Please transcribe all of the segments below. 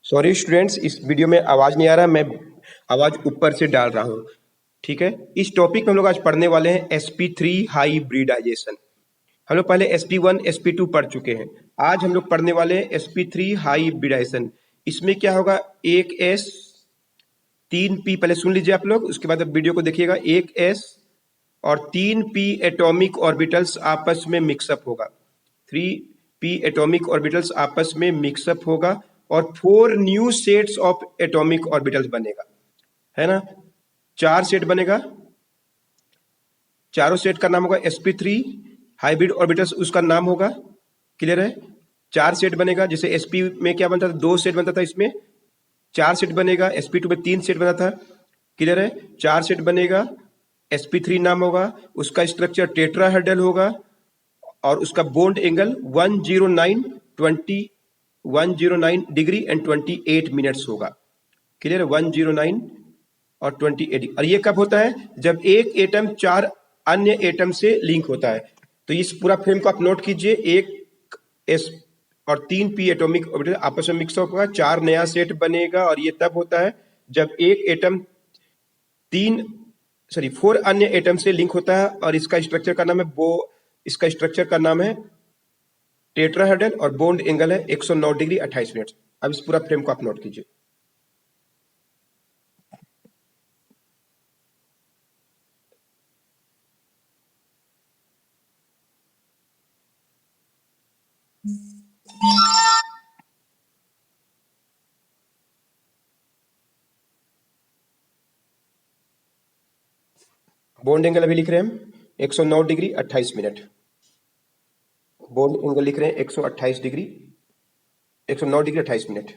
Sorry students, इस video में आवाज नहीं आ रहा, मैं आवाज ऊपर से डाल रहा हूँ। ठीक है, इस टॉपिक में हम लोग आज पढ़ने वाले हैं sp3 हाइब्रिडाइजेशन। हम लोग पहले sp1 sp2 पढ़ चुके हैं। आज हम लोग पढ़ने वाले हैं sp3 हाइब्रिडाइजेशन। इसमें क्या होगा, एक s 3p, पहले सुन लीजिए आप लोग, उसके बाद अब वीडियो को देखिएगा। एक s और 3p एटॉमिक ऑर्बिटल्स आपस में मिक्सअप होगा। 3p एटॉमिक ऑर्बिटल्स आपस में मिक्सअप होगा और 4 new sets of atomic orbitals बनेगा, है ना। 4 सेट बनेगा, चारों सेट का नाम होगा sp3 हाइब्रिड ऑर्बिटल्स, उसका नाम होगा। क्लियर है। 4 सेट बनेगा, जैसे sp में क्या बनता था, 2 सेट बनता था, इसमें 4 सेट बनेगा। sp2 में 3 सेट बना था। क्लियर है। 4 सेट बनेगा, sp3 नाम होगा, उसका स्ट्रक्चर टेट्राहेड्रल होगा और उसका bond angle 109 degree and 28 minutes होगा। क्लियर है। 109 और 28। और ये कब होता है, जब एक एटम 4 अन्य एटम से लिंक होता है। तो इस पूरा फ्रेम को आप नोट कीजिए। एक एस और 3p एटॉमिक ऑर्बिटल आपस में मिक्स होगा, 4 नया सेट बनेगा। और ये तब होता है जब एक एटम 4 अन्य एटम से लिंक होता है। और इसका स्ट्रक्चर का नाम है इसका स्ट्रक्चर का नाम है टेट्राहेड्रल और बॉन्ड एंगल है 109 डिग्री 28 मिनट। अब इस पूरा फ्रेम को आप नोट कीजिए। बॉन्ड एंगल अभी लिख रहे हैं हम 109 डिग्री 28 मिनट। बॉन्ड एंगल लिख रहे हैं 128 डिग्री 109 डिग्री 28 मिनट।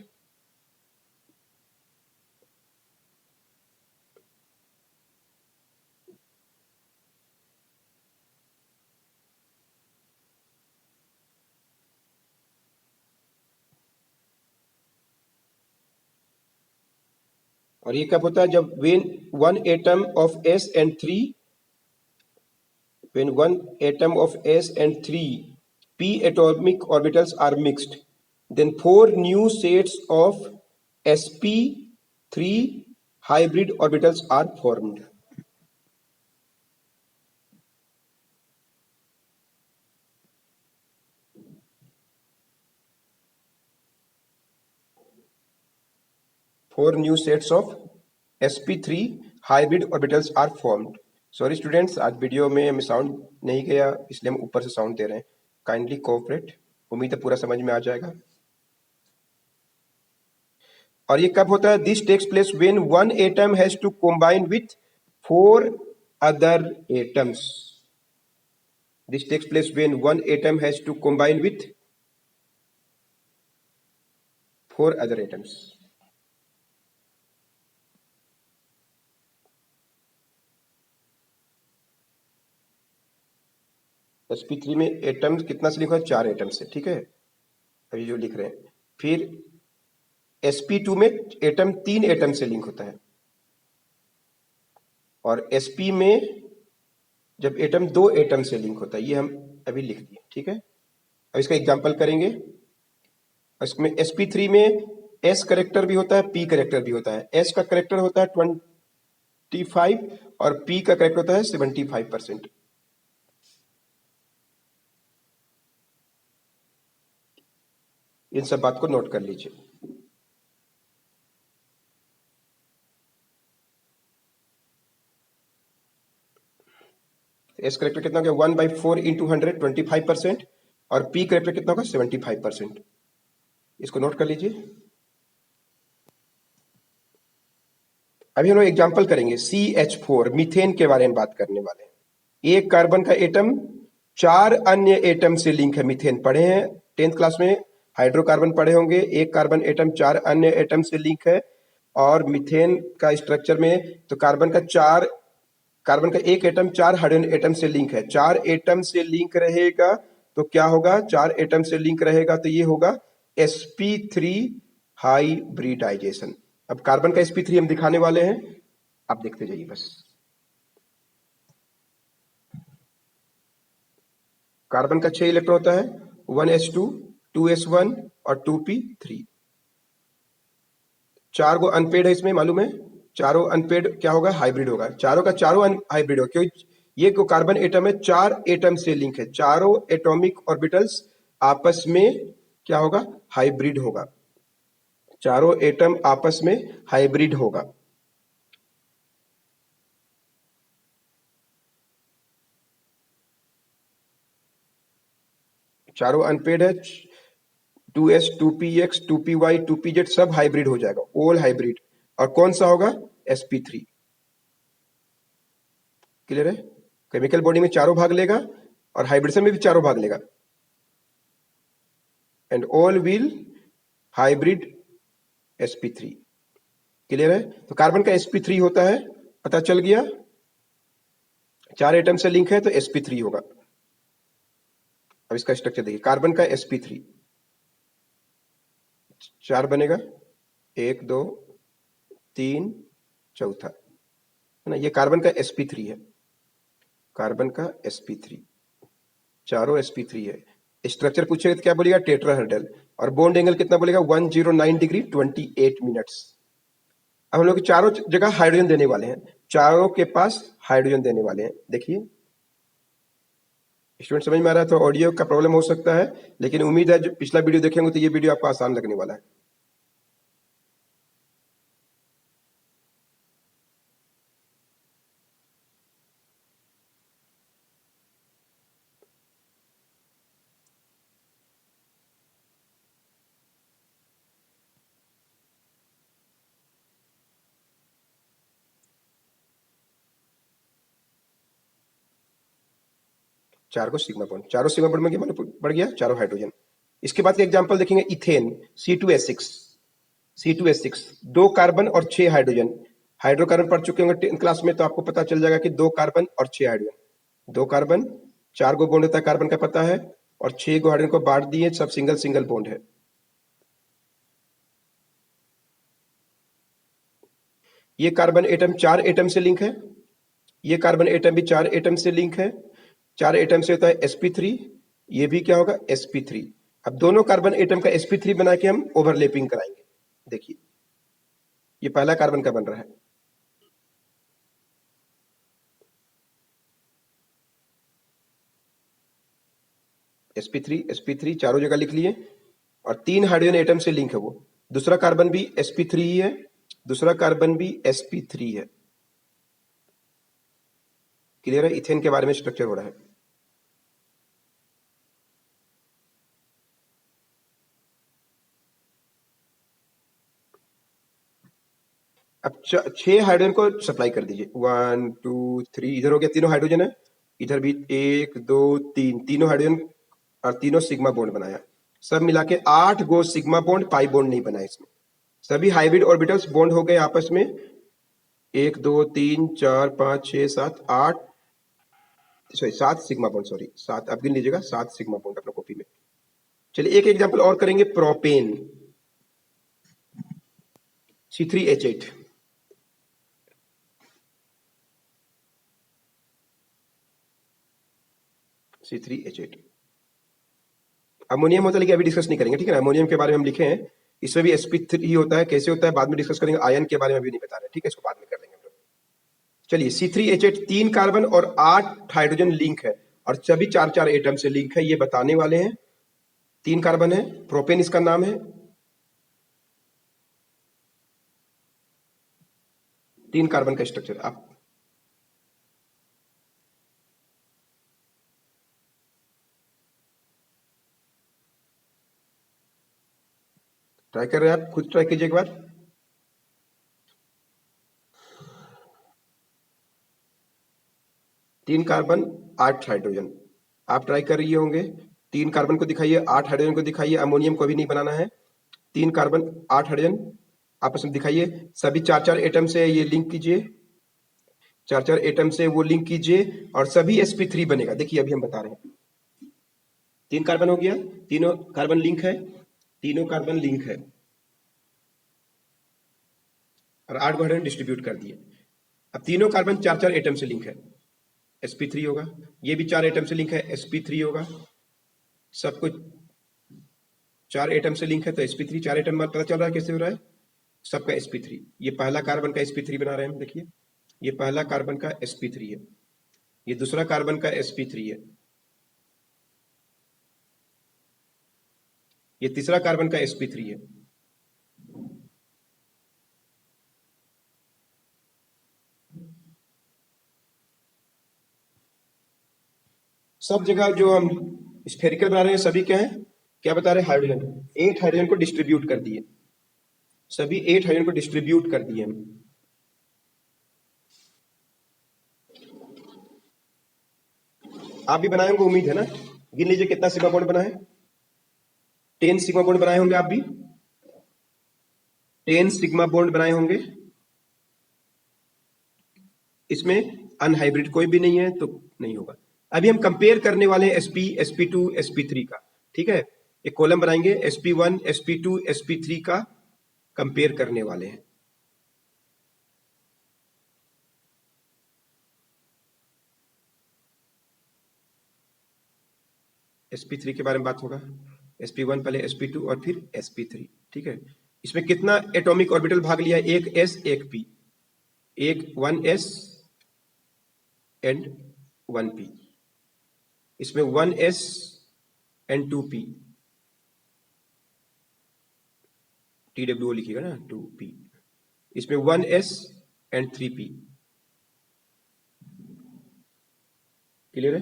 और ये कब होता है, जब when one atom of s and 3 when one atom of s and 3p atomic orbitals are mixed, then 4 new sets of sp3 hybrid orbitals are formed. Four new sets of sp3 hybrid orbitals are formed. Sorry students, आज video में हमें sound नहीं गया, इसलिए हम ऊपर से sound दे रहे हैं। Kindly cooperate. उम्मीद है पूरा समझ में आ जाएगा। और ये कब होता है, this takes place when one atom has to combine with 4 other atoms. This takes place when one atom has to combine with 4 other atoms. sp3 में एटम कितना से लिखा है, 4 एटम से। ठीक है, अभी जो लिख रहे हैं। फिर sp2 में एटम 3 एटम से लिंक होता है। और sp में जब एटम 2 एटम से लिंक होता है, ये हम अभी लिख दिए। ठीक है, अब इसका एग्जांपल करेंगे। इसमें sp3 में s करेक्टर भी होता है, p करेक्टर भी होता है। s का करेक्टर होता है 25 और p का करेक्टर होता है 75%। इन सब बात को नोट कर लीजिए। एस करेक्टर कितना होगा, 1/4 इंटू 100 25%। और पी करेक्टर कितना होगा, 75%। इसको नोट कर लीजिए। अभी हम लोग एग्जाम्पल करेंगे। CH4 मीथेन के बारे में बात करने वाले हैं। एक कार्बन का एटम 4 अन्य एटम से लिंक है। मीथेन पढ़े हैं 10th क्लास में, हाइड्रोकार्बन पढ़े होंगे। एक कार्बन एटम 4 अन्य एटम से लिंक है। और मीथेन का स्ट्रक्चर में तो कार्बन का एक एटम 4 हाइड्रोजन एटम से लिंक है। 4 एटम से लिंक रहेगा तो क्या होगा, 4 एटम से लिंक रहेगा तो ये होगा sp3 हाइब्रिडाइजेशन। अब कार्बन का sp3 हम दिखाने वाले हैं, आप देखते जाइए बस। कार्बन का 6 इलेक्ट्रॉन होता है, 1s2 2s1 और 2p3। 4 गो अनपेड है इसमें, मालूम है? चारों अनपेड क्या होगा? हाइब्रिड होगा। चारों का चारों हाइब्रिड होगा, क्योंकि ये जो कार्बन एटम है 4 एटम से लिंक है, चारों एटॉमिक ऑर्बिटल्स आपस में क्या होगा? हाइब्रिड होगा। चारों एटम आपस में हाइब्रिड होगा। चारों अनपेड है, 2s 2px 2py 2pz सब हाइब्रिड हो जाएगा, ऑल हाइब्रिड। और कौन सा होगा? sp3। क्लियर है? केमिकल बॉडी में चारों भाग लेगा और हाइब्रिडेशन में भी चारों भाग लेगा। And all will hybrid sp3। Clear है? तो कार्बन का sp3 होता है, पता चल गया। 4 एटम से लिंक है तो sp3 होगा। अब इसका स्ट्रक्चर देखिए, कार्बन का sp3 4 बनेगा, 1 2 3 चौथा, है ना? ये कार्बन का sp3 है, कार्बन का sp3, चारों sp3 है। स्ट्रक्चर पूछेगा तो क्या बोलेगा? टेट्राहेड्रल। और बॉन्ड एंगल कितना बोलेगा? 109 डिग्री 28 मिनट्स। अब हम लोग चारों जगह हाइड्रोजन देने वाले हैं, चारों के पास हाइड्रोजन देने वाले हैं। देखिए स्टूडेंट, समझ में आ रहा है? तो ऑडियो का प्रॉब्लम हो सकता है, लेकिन उम्मीद है जो पिछला वीडियो देखेंगे तो ये वीडियो आपको आसान लगने वाला है। चार को सिग्मा बॉन्ड, चारों सिग्मा बॉन्ड में क्या बढ़ गया? चारों हाइड्रोजन। इसके बाद का एग्जांपल देखेंगे, इथेन C2H6। C2H6 2 कार्बन और 6 हाइड्रोजन। हाइड्रोकार्बन पढ़ चुके होंगे 10th क्लास में, तो आपको पता चल जाएगा कि 2 कार्बन और 6 हाइड्रोजन। 2 कार्बन, 4 गो बॉन्ड होता है कार्बन का, पता है, और 6 गो हाइड्रोजन को बांट दिए, सब सिंगल सिंगल बॉन्ड है। ये कार्बन एटम 4 एटम से लिंक है, ये कार्बन एटम भी 4 एटम से लिंक है। 4 एटम से होता है sp3, ये भी क्या होगा? sp3। अब दोनों कार्बन एटम का sp3 बना के हम ओवरलैपिंग कराएंगे। देखिए ये पहला कार्बन का बन रहा है, sp3 चारों जगह लिख लिए, और 3 हाइड्रोजन एटम से लिंक है वो। दूसरा कार्बन भी sp3 ही है, दूसरा कार्बन भी sp3 है। क्लियर है? इथेन के बारे में स्ट्रक्चर हो रहा है। अब 6 हाइड्रोजन को सप्लाई कर दीजिए, 1 2 3, इधर हो गया, तीनों हाइड्रोजन है, इधर भी 1 2 3, तीनों हाइड्रोजन और तीनों सिग्मा बॉन्ड बनाया। सब मिला के 8 गो सिग्मा बॉन्ड, पाई बॉन्ड नहीं बना इसमें। सभी हाइब्रिड ऑर्बिटल्स बॉन्ड हो गए आपस में, 1 2 3 4 5 6 7 8, सॉरी 7 सिग्मा बॉन्ड, सॉरी 7, आप गिन लीजिएगा, 7 सिग्मा बॉन्ड अपना कॉपी में। चलिए एक एग्जांपल और करेंगे, प्रोपेन C3H8। C3H8 अमोनियम होता है, लेकिन अभी डिस्कस नहीं करेंगे, ठीक है ना? अमोनियम के बारे में हम लिखे हैं, इसमें भी sp3 होता है, कैसे होता है बाद में डिस्कस करेंगे। आयन के बारे में भी नहीं बता रहे, ठीक है, इसको बाद में कर लेंगे हम लोग। चलिए C3H8 3 कार्बन और 8 हाइड्रोजन लिंक है, और सभी 4 4 एटम से लिंक है, ये बताने वाले हैं। 3 कार्बन है, प्रोपेन इसका नाम है। 3 कार्बन का स्ट्रक्चर आप ट्राई कर रहे हैं, आप खुद ट्राई कीजिए एक बार। तीन कार्बन 8 हाइड्रोजन, आप ट्राई कर रही होंगे। 3 कार्बन को दिखाइए, 8 हाइड्रोजन को दिखाइए, अमोनियम को भी नहीं बनाना है। 3 कार्बन 8 हाइड्रोजन आपस में दिखाइए, सभी 4 4 एटम से ये लिंक कीजिए, 4 4 एटम से वो लिंक कीजिए, और सभी sp3 बनेगा। देखिए अभी हम बता रहे हैं, 3 कार्बन हो गया, तीनों कार्बन लिंक है, तीनों कार्बन लिंक है, और 8 हाइड्रोजन डिस्ट्रीब्यूट कर दिए। अब तीनों कार्बन 4 4 एटम से लिंक है, sp3 होगा। ये भी 4 एटम से लिंक है, sp3 होगा। सब कुछ 4 एटम से लिंक है तो sp3 4 एटम, पता चल रहा है कैसे हो रहा है? सबका sp3, ये पहला कार्बन का sp3 बना रहे हैं हम, देखिए ये पहला कार्बन का sp3 है, ये दूसरा कार्बन का sp3 है, ये तीसरा कार्बन का sp3 है। सब जगह जो हम स्फेरिकल बना रहे हैं सभी क्या है, क्या बता रहे हैं, हाइड्रोजन, 8 हाइड्रोजन को डिस्ट्रीब्यूट कर दिए, सभी 8 हाइड्रोजन को डिस्ट्रीब्यूट कर दिए हम। आप भी बनाए होंगे उम्मीद है ना, गिन लीजिए कितना सिग्मा बॉन्ड बनाए, 10 सिग्मा बॉन्ड बनाए होंगे, आप भी 10 सिग्मा बॉन्ड बनाए होंगे। इसमें अनहाइब्रिड कोई भी नहीं है तो नहीं होगा। अभी हम कंपेयर करने वाले हैं sp, sp2, sp3 का, ठीक है, एक कॉलम बनाएंगे sp1, sp2, sp3 का कंपेयर करने वाले हैं। sp3 के बारे में बात होगा, sp1 पहले sp2 और फिर sp3, ठीक है। इसमें कितना एटॉमिक ऑर्बिटल भाग लिया, एक s एक p, एक 1s एंड 1p, इसमें 1s एंड 2p, TWO लिखिएगा ना, 2p, इसमें 1s एंड 3p, क्लियर है।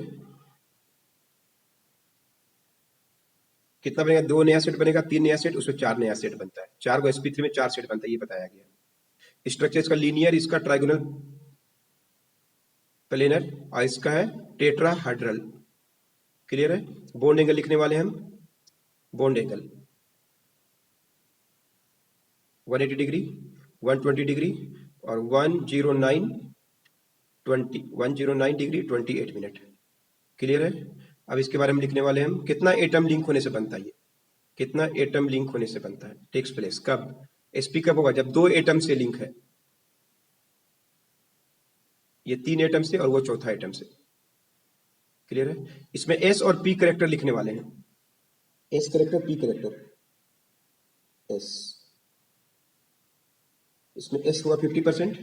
कितना बनेगा, 2 नया सेट बनेगा, 3 नया सेट, उसमें 4 नया सेट बनता है, 4 को sp3 में 4 सेट बनता है, ये बताया गया। स्ट्रक्चर इसका लीनियर, इसका ट्राइगोनल प्लेनर, और इसका है टेट्राहाइड्रल, क्लियर है। बॉन्ड एंगल लिखने वाले हम, बॉन्ड एंगल 180 डिग्री, 120 डिग्री और 109 डिग्री 28 मिनट, क्लियर है। अब इसके बारे में लिखने वाले हम, कितना एटम लिंक होने से बनता है, ये कितना एटम लिंक होने से बनता है, टेक्स प्लेस कब, sp कब होगा, जब 2 एटम से लिंक है, ये 3 एटम से और वो चौथा एटम से, क्लियर है। इसमें s और p करेक्टर लिखने वाले हैं, s character, p character, s, इसमें s हुआ 50%,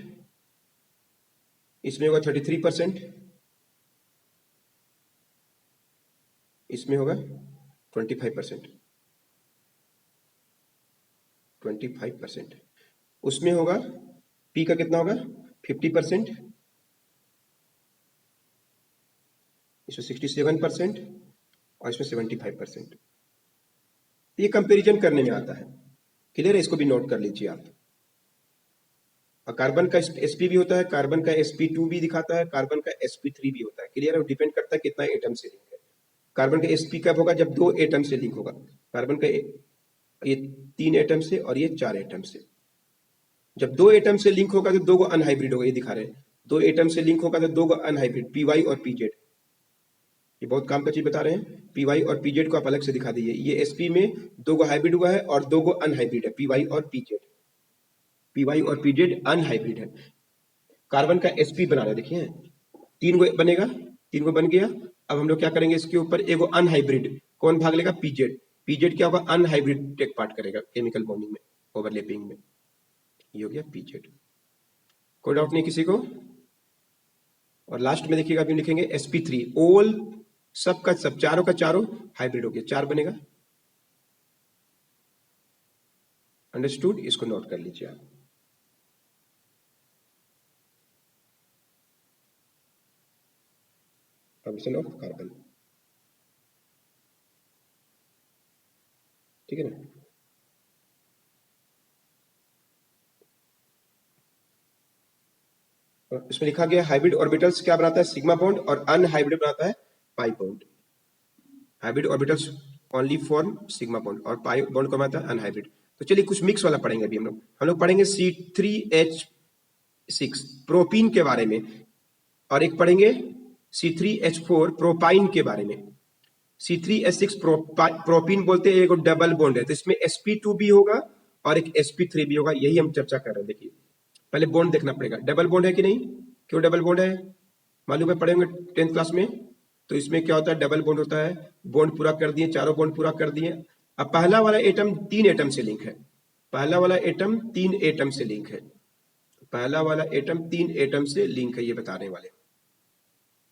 इसमें होगा 33%, इसमें होगा 25%, 25%, उसमें होगा p का कितना होगा 50%, इसमें 67% और इसमें 75%। ये कंपैरिजन करने में आता है, क्लियर है, इसको भी नोट कर लीजिए आप। और कार्बन का sp भी होता है, कार्बन का sp2 भी दिखाता है, कार्बन का sp3 भी होता है, क्लियर है, डिपेंड करता है कितना एटम से लिंक है। कार्बन का sp कब होगा, जब 2 एटम से लिंक होगा, कार्बन का ये 3 एटम से और ये 4 एटम से, जब 2 एटम से लिंक होगा तो 2 को अनहाइब्रिड होगा, ये दिखा रहे हैं, 2 एटम से लिंक होगा तो 2 को अनहाइब्रिड, py और pz, ये बहुत काम का चीज बता रहे हैं, py और pz को आप अलग से दिखा दीजिए, ये sp में 2 को हाइब्रिड हुआ है और 2 को अनहाइब्रिड है, py और pz, py और pz अनहाइब्रिड है। कार्बन का sp बना रहे, देखिए 3 को बनेगा, 3 को बन गया। अब हम लोग क्या करेंगे, इसके ऊपर एगो अनहाइब्रिड, कौन भाग लेगा, pz, pz क्या होगा, अनहाइब्रिड टेक पार्ट करेगा केमिकल बॉन्डिंग में, ओवरलैपिंग में, ये हो गया pz। कोई डाउट नहीं किसी को। और लास्ट में देखिएगा अभी लिखेंगे sp3, ऑल, सब का सब, चारों का चारों हाइब्रिड हो गया, 4 बनेगा, अंडरस्टूड, इसको नोट कर लीजिए आप। फॉर्मेशन ऑफ कार्बन, ठीक है ना। और इसमें लिखा गया हाइब्रिड ऑर्बिटल्स क्या बनाता है, सिग्मा बॉन्ड, और अनहाइब्रिड बनाता है pi bond. Hybrid orbitals only form sigma bond और पाई बॉन्ड को बनाता है अनहाइब्रिड। तो चलिए कुछ मिक्स वाला पढ़ेंगे अभी हम लोग पढ़ेंगे C3H6 प्रोपीन के बारे में, और एक पढ़ेंगे C3H4 प्रोपाइन के बारे में। C3H6 प्रोपीन बोलते हैं, एक डबल बॉन्ड है, तो इसमें sp2 भी होगा और एक sp3 भी होगा, यही हम चर्चा कर रहे हैं। देखिए पहले बॉन्ड देखना पड़ेगा, डबल बॉन्ड है कि नहीं, क्यों डबल बॉन्ड है, मालूम है, पढ़ेंगे 10th क्लास में। तो इसमें क्या होता है, डबल बॉन्ड होता है, बॉन्ड पूरा कर दिए, चारों बॉन्ड पूरा कर दिए। अब पहला वाला एटम 3 एटम से लिंक है, पहला वाला एटम 3 एटम से लिंक है, पहला वाला एटम 3 एटम से लिंक है, ये बताने वाले।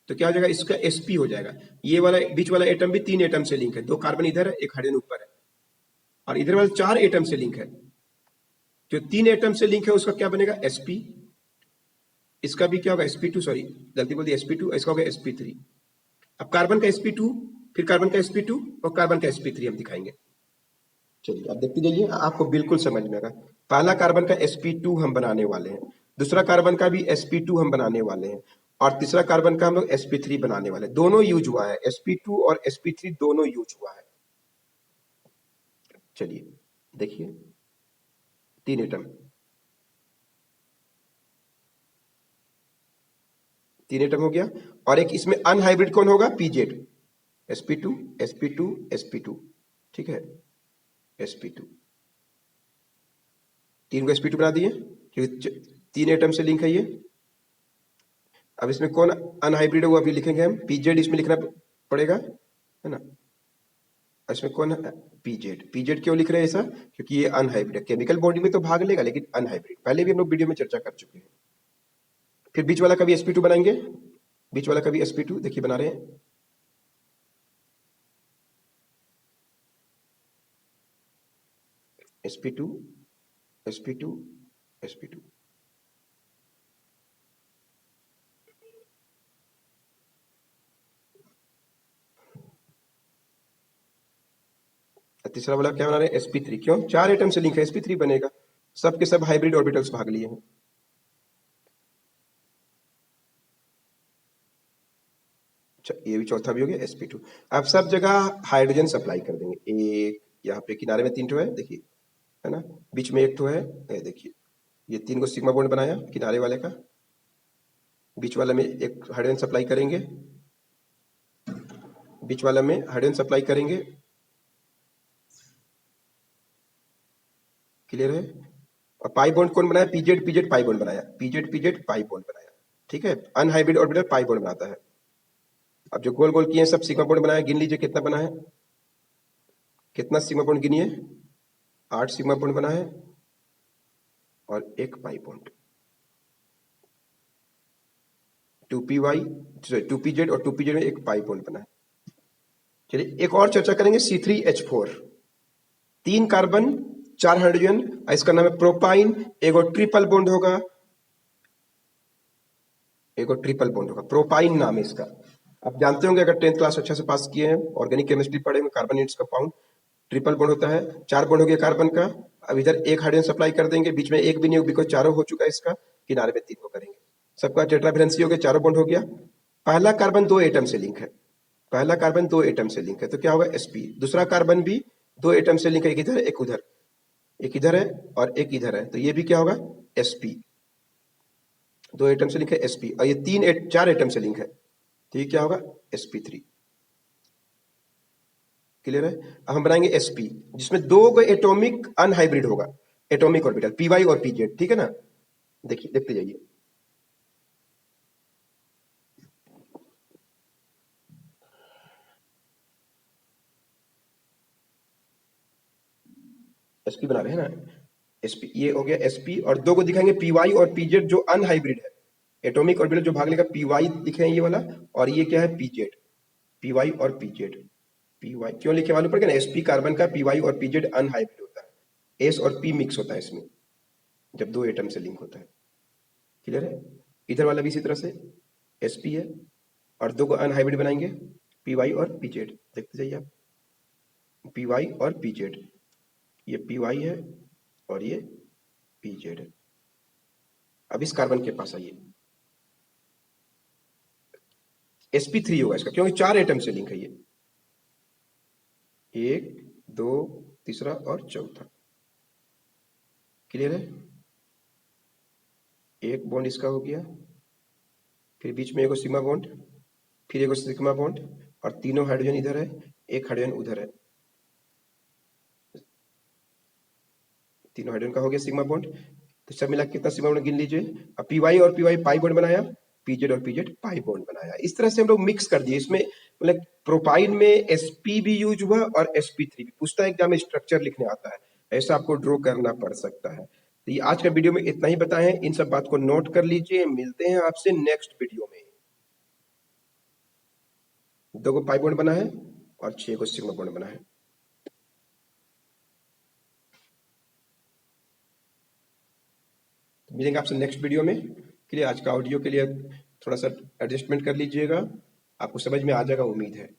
तो क्या हो जाएगा, इसका sp हो जाएगा। ये वाला बीच वाला एटम भी 3 एटम से लिंक है, 2 कार्बन इधर है, 1 हाइड्रोजन ऊपर है, और इधर वाला 4 एटम से लिंक है। जो 3 एटम से लिंक है उसका क्या बनेगा, sp। इसका भी क्या होगा, sp2, सॉरी गलती बोल दी, sp2, इसका होगा sp3। अब कार्बन का sp2, फिर कार्बन का sp2 और कार्बन का sp3 हम दिखाएंगे। चलिए आप देखते जाइए, आपको बिल्कुल समझ में आएगा। पहला कार्बन का sp2 हम बनाने वाले हैं, दूसरा कार्बन का भी sp2 हम बनाने वाले हैं, और तीसरा कार्बन का हम लोग sp3 बनाने वाले हैं। दोनों यूज हुआ है, sp2 और sp3 दोनों यूज हुआ है। चलिए देखिए, 3 एटम, 3 एटम हो गया, और एक इसमें अनहाइब्रिड कौन होगा, pz, sp2 sp2 sp2, ठीक है, sp2, 3 को sp2 बना दिए, क्योंकि 3 एटम से लिंक है ये। अब इसमें कौन अनहाइब्रिड है वो अभी लिखेंगे हम, pz इसमें लिखना पड़ेगा, है ना। इसमें कौन है, pz। pz क्यों लिख रहे हैं ऐसा, क्योंकि ये अनहाइब्रिड है, केमिकल बॉन्डिंग में तो भाग लेगा लेकिन अनहाइब्रिड, पहले भी हम लोग वीडियो में चर्चा कर चुके हैं। फिर बीच वाला का भी sp2 बनाएंगे, बीच वाला का भी sp2 देखिए बना रहे हैं, sp2 sp2 sp2। तीसरा वाला क्या बना रहे हैं, sp3, क्यों, 4 एटम से लिंक है, sp3 बनेगा, सब के सब हाइब्रिड ऑर्बिटल्स भाग लिए हैं। ये भी चौथा भी हो गया, sp2। अब सब जगह हाइड्रोजन सप्लाई कर देंगे, एक यहाँ पे किनारे में 3 ठो है देखिए, है ना, बीच में 1 ठो है, ये देखिए, ये 3 को सिग्मा बॉन्ड बनाया किनारे वाले का, बीच वाला में एक हाइड्रोजन सप्लाई करेंगे, बीच वाला में हाइड्रोजन सप्लाई करेंगे, क्लियर है। और पाई बॉन्ड कौन बनाया, pz pz पाई बॉन्ड बनाया, pz pz पाई बॉन्ड बनाया, ठीक है, अनहाइब्रिड ऑर्बिटल पाई बॉन्ड बनाता है। अब जो गोल गोल किए हैं सब सिग्मा बॉन्ड बनाया, गिन लीजिए कितना बना है, कितना सिग्मा बॉन्ड गिनिए, 8 सिग्मा बॉन्ड बना है, और 1 पाई बॉन्ड, 2pz और 2pz में 1 पाई बॉन्ड बना है। चलिए एक और चर्चा करेंगे, C3H4, 3 कार्बन 4 हाइड्रोजन, इसका नाम है प्रोपाइन, एगो ट्रिपल बॉन्ड होगा, एगो ट्रिपल बॉन्ड होगा, प्रोपाइन नाम है इसका। आप जानते होंगे अगर 10th क्लास अच्छा से पास किए हैं, ऑर्गेनिक केमिस्ट्री पढ़े होंगे, carbon units compound, triple bond होता है, 4 बॉन्ड हो गया कार्बन का। अब इधर 1 हाइड्रोजन सप्लाई कर देंगे, बीच में 1 भी नहीं, बिकॉज चारों हो चुका है इसका, किनारे में 3 को करेंगे, सबका टेट्रावेलेंसी हो गया, चारों बॉन्ड हो गया। पहला कार्बन 2 एटम से लिंक है, पहला कार्बन 2 एटम से लिंक है, तो क्या होगा, sp। दूसरा कार्बन भी 2 एटम से लिंक है, एक इधर एक उधर, एक इधर है और एक इधर है, तो ये भी क्या होगा, sp, 2 एटम से लिंक है sp, और ये 4 एटम से लिंक है, तो ये क्या होगा, sp3, क्लियर है। अब हम बनाएंगे sp, जिसमें 2 एटॉमिक अनहाइब्रिड होगा, एटॉमिक ऑर्बिटल py और pz, ठीक है ना। देखिए देखते जाइए, sp बना रहे हैं ना, sp, ये हो गया sp, और 2 को दिखाएंगे py और pz जो अनहाइब्रिड है, एटॉमिक ऑर्बिटल जो भाग लेगा, py लिखे हैं ये वाला, और ये क्या है, pz, py और pz, py क्यों लिखे मालूम पड़ गया ना, sp कार्बन का, py और pz अनहाइब्रिड होता है, s और p मिक्स होता है इसमें, जब 2 एटम से लिंक होता है, क्लियर है। इधर वाला भी इसी तरह से sp है, और 2 को अनहाइब्रिड बनाएंगे, py और pz, देखते जाइए आप, py और pz, ये py है और ये pz है। अब इस कार्बन के पास आइए, sp3 होगा इसका, क्योंकि 4 एटम से लिंक है ये, 1 2 तीसरा और चौथा, क्लियर है। एक बॉन्ड इसका हो गया, फिर बीच में एगो सिग्मा बॉन्ड, फिर एगो सिग्मा बॉन्ड, और तीनों हाइड्रोजन इधर है, 1 हाइड्रोजन उधर है, तीनों हाइड्रोजन का हो गया सिग्मा बॉन्ड, तो सब मिला कितना सिग्मा बॉन्ड गिन लीजिए। अब py और py पाई बॉन्ड बनाया, pz और pz पाई बॉन्ड बनाया, इस तरह से हम लोग मिक्स कर दिए। इसमें मतलब प्रोपाइन में sp भी यूज हुआ और sp3 भी, पूछता है एग्जाम में स्ट्रक्चर लिखने आता है, ऐसा आपको ड्रॉ करना पड़ सकता है। तो ये आज का वीडियो में इतना ही बताएं, इन सब बात को नोट कर लीजिए। मिलते हैं आपसे नेक्स्ट वीडियो में। 2 को पाई बॉन्ड बना है और 6 को सिग्मा बॉन्ड बना है। मिलेंगे आपसे नेक्स्ट वीडियो में। के लिए आज का ऑडियो के लिए थोड़ा सा एडजस्टमेंट कर लीजिएगा, आपको समझ में आ जाएगा, उम्मीद है।